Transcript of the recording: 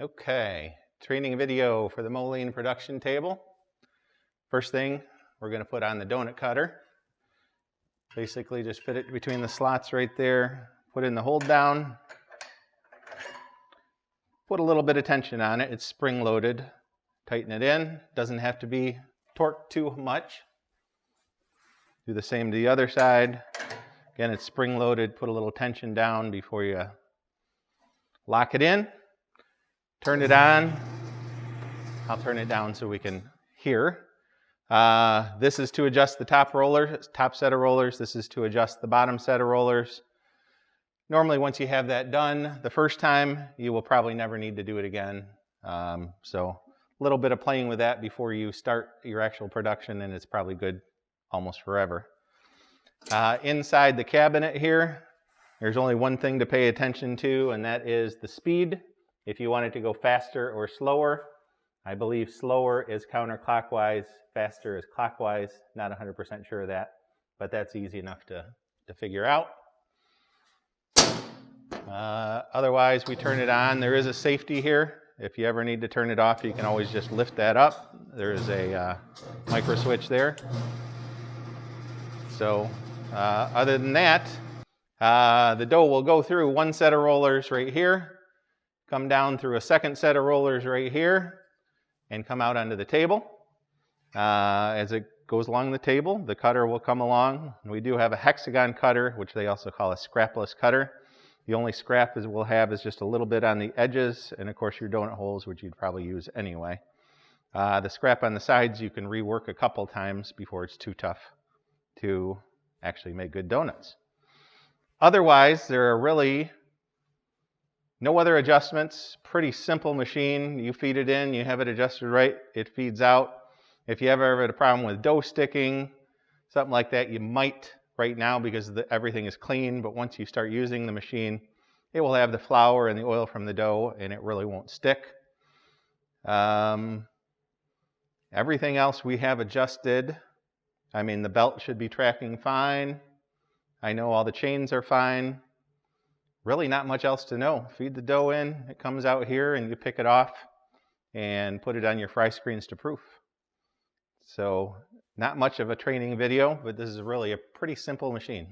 Okay, training video for the Moline production table. First thing, we're going to put on the donut cutter. Basically just fit it between the slots right there, put in the hold down, put a little bit of tension on it. It's spring loaded. Tighten it in. Doesn't have to be torqued too much. Do the same to the other side. Again, it's spring loaded. Put a little tension down before you lock it in. Turn it on. I'll turn it down so we can hear. This is to adjust the top set of rollers. This is to adjust the bottom set of rollers. Normally, once you have that done the first time, you will probably never need to do it again. So a little bit of playing with that before you start your actual production, and it's probably good almost forever. Inside the cabinet here, there's only one thing to pay attention to, and that is the speed. If you want it to go faster or slower, I believe slower is counterclockwise, faster is clockwise. Not 100% sure of that, but that's easy enough to figure out. Otherwise, we turn it on. There is a safety here. If you ever need to turn it off, you can always just lift that up. There is a micro switch there. So other than that, the dough will go through one set of rollers right here, come down through a second set of rollers right here, and come out onto the table. As it goes along the table, the cutter will come along. We do have a hexagon cutter, which they also call a scrapless cutter. The only scrap we'll have is just a little bit on the edges, and of course your donut holes, which you'd probably use anyway. The scrap on the sides you can rework a couple times before it's too tough to actually make good donuts. Otherwise, there are really no other adjustments. Pretty simple machine. You feed it in, you have it adjusted right, it feeds out. If you ever had a problem with dough sticking, something like that, you might right now because everything is clean, but once you start using the machine, it will have the flour and the oil from the dough and it really won't stick. Everything else we have adjusted. I mean, the belt should be tracking fine. I know all the chains are fine. Really not much else to know. Feed the dough in, it comes out here, and you pick it off and put it on your fry screens to proof. So not much of a training video, but this is really a pretty simple machine.